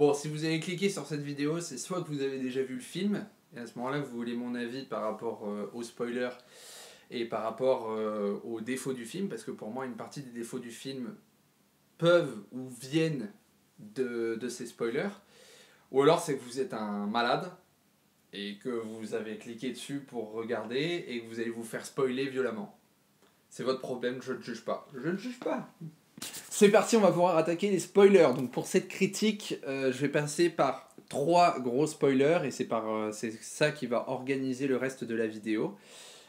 Bon, si vous avez cliqué sur cette vidéo, c'est soit que vous avez déjà vu le film, et à ce moment-là, vous voulez mon avis par rapport aux spoilers et par rapport aux défauts du film, parce que pour moi, une partie des défauts du film peuvent ou viennent de ces spoilers. Ou alors, c'est que vous êtes un malade et que vous avez cliqué dessus pour regarder et que vous allez vous faire spoiler violemment. C'est votre problème, je ne juge pas. Je ne juge pas. C'est parti, on va pouvoir attaquer les spoilers. Donc pour cette critique, je vais passer par 3 gros spoilers et c'est ça qui va organiser le reste de la vidéo.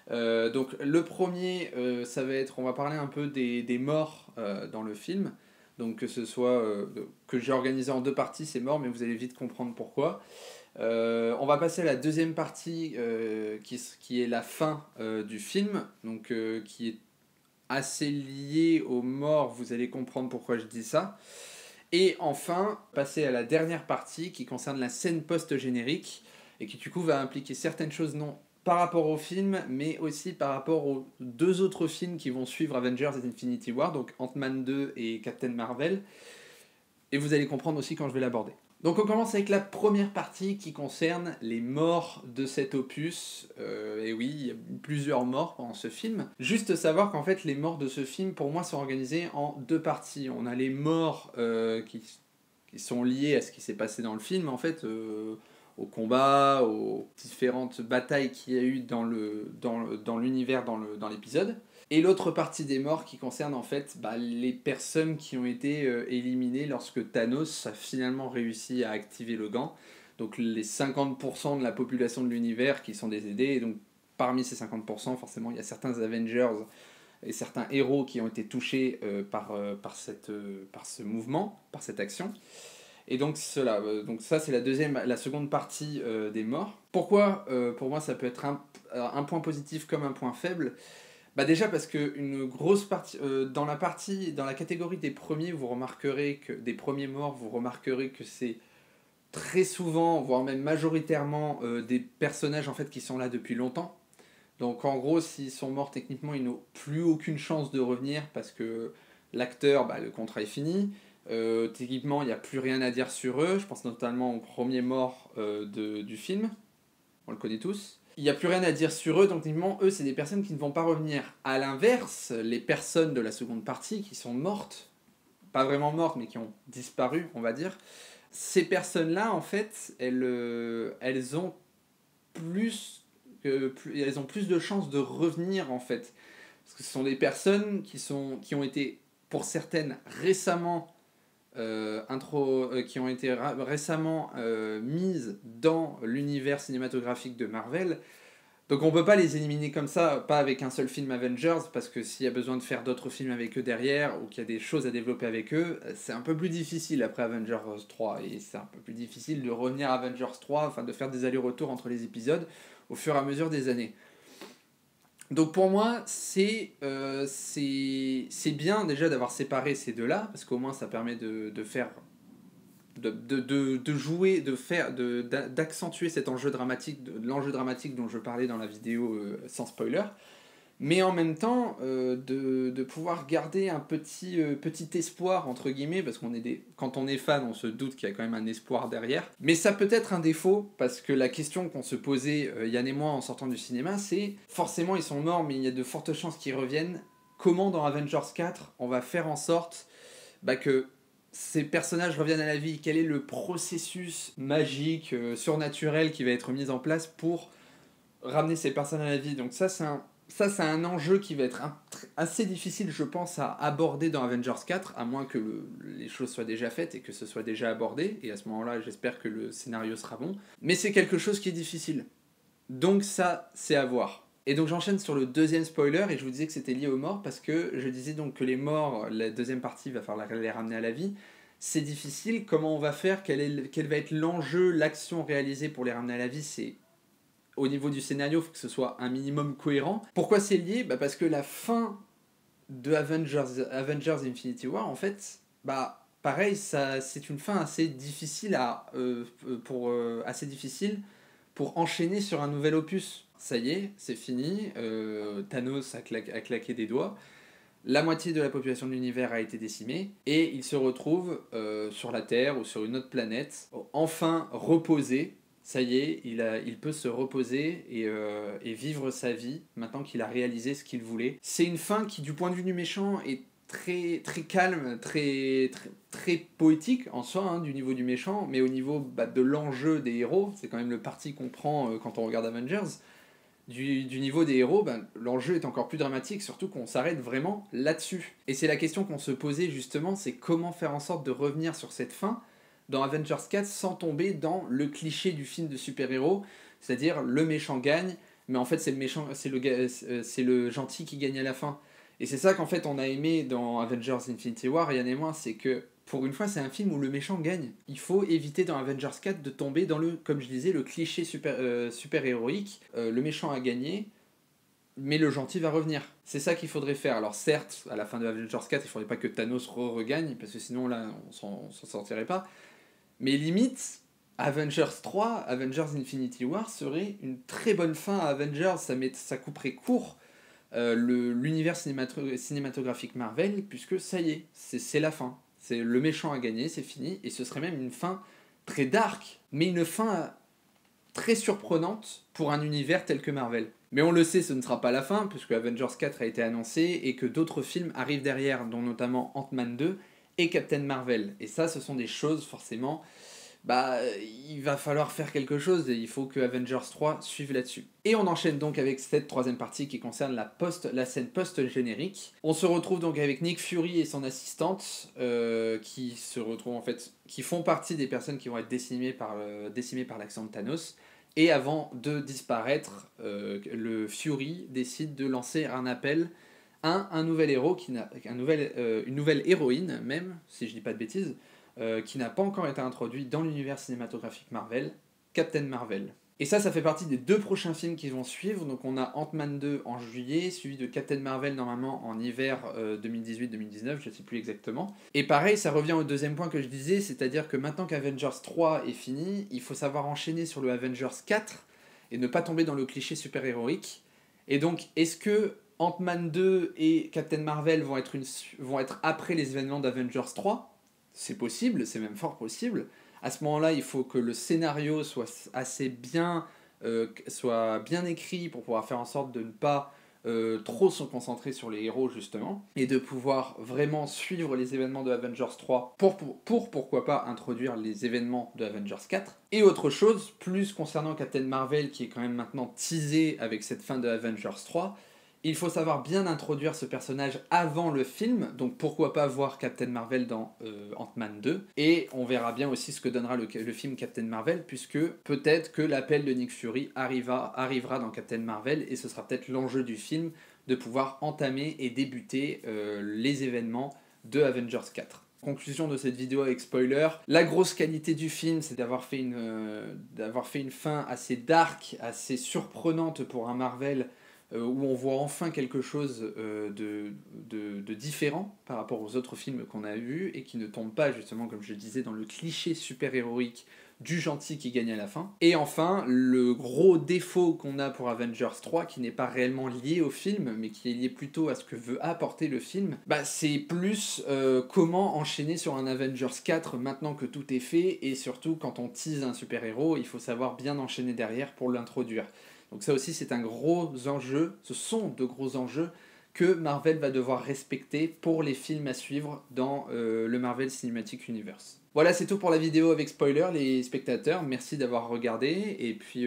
Donc le premier, ça va être, on va parler un peu des morts dans le film. Donc que ce soit, que j'ai organisé en 2 parties, ces morts, mais vous allez vite comprendre pourquoi. On va passer à la deuxième partie qui est la fin du film, donc qui est assez lié aux morts, vous allez comprendre pourquoi je dis ça. Et enfin, passer à la dernière partie qui concerne la scène post-générique et qui du coup va impliquer certaines choses non par rapport au film, mais aussi par rapport aux 2 autres films qui vont suivre Avengers et Infinity War, donc Ant-Man 2 et Captain Marvel. Et vous allez comprendre aussi quand je vais l'aborder. Donc on commence avec la première partie qui concerne les morts de cet opus. Et oui, il y a plusieurs morts pendant ce film. Juste savoir qu'en fait les morts de ce film pour moi sont organisées en 2 parties. On a les morts qui sont liées à ce qui s'est passé dans le film en fait, au combat, aux différentes batailles qu'il y a eu dans l'univers, dans l'épisode. Et l'autre partie des morts qui concerne en fait les personnes qui ont été éliminées lorsque Thanos a finalement réussi à activer le gant. Donc les 50% de la population de l'univers qui sont décédés. Et donc parmi ces 50%, forcément, il y a certains Avengers et certains héros qui ont été touchés par ce mouvement, par cette action. Et donc donc ça c'est la seconde partie des morts. Pourquoi pour moi ça peut être un point positif comme un point faible? Déjà parce que une grosse partie dans la catégorie des premiers, vous remarquerez que des premiers morts, vous remarquerez que c'est très souvent, voire même majoritairement, des personnages en fait qui sont là depuis longtemps. Donc en gros, s'ils sont morts techniquement, ils n'ont plus aucune chance de revenir parce que l'acteur, le contrat est fini. Techniquement, il n'y a plus rien à dire sur eux. Je pense notamment au premier mort du film. On le connaît tous. Il n'y a plus rien à dire sur eux, donc techniquement, eux, c'est des personnes qui ne vont pas revenir. À l'inverse, les personnes de la seconde partie qui sont mortes, pas vraiment mortes, mais qui ont disparu, on va dire, ces personnes-là, en fait, elles ont elles ont plus de chances de revenir, en fait. Parce que ce sont des personnes qui ont été, pour certaines, récemment qui ont été récemment mises dans l'univers cinématographique de Marvel. Donc on peut pas les éliminer comme ça, pas avec un seul film Avengers, parce que s'il y a besoin de faire d'autres films avec eux derrière, ou qu'il y a des choses à développer avec eux, c'est un peu plus difficile après Avengers 3, et c'est un peu plus difficile de revenir à Avengers 3, enfin de faire des allers-retours entre les épisodes au fur et à mesure des années. Donc pour moi, c'est bien déjà d'avoir séparé ces deux-là, parce qu'au moins ça permet de faire de jouer, d'accentuer cet enjeu dramatique, l'enjeu dramatique dont je parlais dans la vidéo sans spoiler, mais en même temps de pouvoir garder un petit espoir entre guillemets, parce quand on est fan, on se doute qu'il y a quand même un espoir derrière. Mais ça peut être un défaut, parce que la question qu'on se posait Yann et moi en sortant du cinéma, c'est forcément ils sont morts, mais il y a de fortes chances qu'ils reviennent. Comment dans Avengers 4 on va faire en sorte que ces personnages reviennent à la vie? Quel est le processus magique, surnaturel qui va être mis en place pour ramener ces personnes à la vie? Donc ça c'est un enjeu qui va être assez difficile, je pense, à aborder dans Avengers 4, à moins que les choses soient déjà faites et que ce soit déjà abordé, et à ce moment-là, j'espère que le scénario sera bon. Mais c'est quelque chose qui est difficile. Donc ça, c'est à voir. Et donc j'enchaîne sur le deuxième spoiler, et je vous disais que c'était lié aux morts, parce que je disais donc que les morts, la deuxième partie, va falloir les ramener à la vie. C'est difficile, comment on va faire, quel va être l'enjeu, l'action réalisée pour les ramener à la vie, c'est... Au niveau du scénario, il faut que ce soit un minimum cohérent. Pourquoi c'est lié? Parce que la fin de Avengers Infinity War, en fait, pareil, c'est une fin assez difficile assez difficile pour enchaîner sur un nouvel opus. Ça y est, c'est fini. Thanos a claqué des doigts. la moitié de la population de l'univers a été décimée, et il se retrouve sur la Terre ou sur une autre planète, enfin reposé. Ça y est, il peut se reposer et vivre sa vie, maintenant qu'il a réalisé ce qu'il voulait. C'est une fin qui, du point de vue du méchant, est très, très calme, très poétique en soi, hein, du niveau du méchant, mais au niveau de l'enjeu des héros, c'est quand même le parti qu'on prend quand on regarde Avengers. Du niveau des héros, l'enjeu est encore plus dramatique, surtout qu'on s'arrête vraiment là-dessus. Et c'est la question qu'on se posait justement, c'est comment faire en sorte de revenir sur cette fin dans Avengers 4 sans tomber dans le cliché du film de super-héros, c'est-à-dire le méchant gagne, mais en fait c'est le gentil qui gagne à la fin. Et c'est ça qu'en fait on a aimé dans Avengers Infinity War, rien et moins, c'est que pour une fois c'est un film où le méchant gagne. Il faut éviter dans Avengers 4 de tomber dans le, comme je disais, le cliché super-héroïque, le méchant a gagné, mais le gentil va revenir. C'est ça qu'il faudrait faire. Alors certes, à la fin de Avengers 4, il faudrait pas que Thanos regagne, parce que sinon là on s'en sortirait pas. Mais limite, Avengers 3, Avengers Infinity War serait une très bonne fin à Avengers, ça couperait court l'univers cinématographique Marvel, puisque ça y est, c'est la fin. C'est le méchant a gagné, c'est fini, et ce serait même une fin très dark, mais une fin très surprenante pour un univers tel que Marvel. Mais on le sait, ce ne sera pas la fin, puisque Avengers 4 a été annoncé, et que d'autres films arrivent derrière, dont notamment Ant-Man 2 et Captain Marvel. Et ça, ce sont des choses, forcément, il va falloir faire quelque chose, et il faut que Avengers 3 suive là-dessus. Et on enchaîne donc avec cette troisième partie qui concerne la scène post-générique. On se retrouve donc avec Nick Fury et son assistante, qui se retrouvent en fait, qui font partie des personnes qui vont être décimées par l'action de Thanos. Et avant de disparaître, le Fury décide de lancer un appel à un nouvel héros, une nouvelle héroïne même, si je dis pas de bêtises, qui n'a pas encore été introduit dans l'univers cinématographique Marvel, Captain Marvel. Et ça fait partie des 2 prochains films qui vont suivre. Donc on a Ant-Man 2 en juillet, suivi de Captain Marvel normalement en hiver 2018-2019, je ne sais plus exactement. Et pareil, ça revient au deuxième point que je disais, c'est-à-dire que maintenant qu'Avengers 3 est fini, il faut savoir enchaîner sur le Avengers 4 et ne pas tomber dans le cliché super-héroïque. Et donc, est-ce que Ant-Man 2 et Captain Marvel vont être après les événements d'Avengers 3 ? C'est possible, c'est même fort possible. À ce moment-là, il faut que le scénario soit bien écrit pour pouvoir faire en sorte de ne pas trop se concentrer sur les héros, justement, et de pouvoir vraiment suivre les événements de Avengers 3 pour pourquoi pas introduire les événements de Avengers 4. Et autre chose, plus concernant Captain Marvel, qui est quand même maintenant teasé avec cette fin de Avengers 3, il faut savoir bien introduire ce personnage avant le film, donc pourquoi pas voir Captain Marvel dans Ant-Man 2, et on verra bien aussi ce que donnera le film Captain Marvel, puisque peut-être que l'appel de Nick Fury arrivera dans Captain Marvel, et ce sera peut-être l'enjeu du film de pouvoir entamer et débuter les événements de Avengers 4. Conclusion de cette vidéo avec spoiler, la grosse qualité du film, c'est d'avoir fait une fin assez dark, assez surprenante pour un Marvel, où on voit enfin quelque chose de différent par rapport aux autres films qu'on a vus et qui ne tombe pas, justement, comme je disais, dans le cliché super-héroïque du gentil qui gagne à la fin. Et enfin, le gros défaut qu'on a pour Avengers 3, qui n'est pas réellement lié au film, mais qui est lié plutôt à ce que veut apporter le film, c'est plus comment enchaîner sur un Avengers 4 maintenant que tout est fait, et surtout quand on tease un super-héros, il faut savoir bien enchaîner derrière pour l'introduire. Donc ça aussi c'est un gros enjeu, ce sont de gros enjeux que Marvel va devoir respecter pour les films à suivre dans le Marvel Cinematic Universe. Voilà, c'est tout pour la vidéo avec spoiler, les spectateurs. Merci d'avoir regardé. Et puis,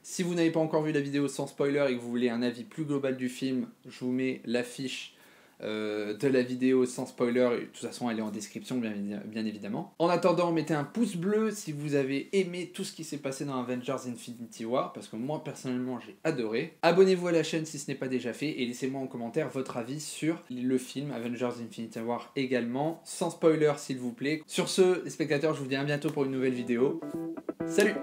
si vous n'avez pas encore vu la vidéo sans spoiler et que vous voulez un avis plus global du film, je vous mets l'affiche de la vidéo sans spoiler. Et de toute façon, elle est en description, bien évidemment. En attendant, mettez un pouce bleu si vous avez aimé tout ce qui s'est passé dans Avengers Infinity War, parce que moi, personnellement, j'ai adoré. Abonnez-vous à la chaîne si ce n'est pas déjà fait, et laissez-moi en commentaire votre avis sur le film Avengers Infinity War également, sans spoiler s'il vous plaît. Sur ce, les spectateurs, je vous dis à bientôt pour une nouvelle vidéo. Salut!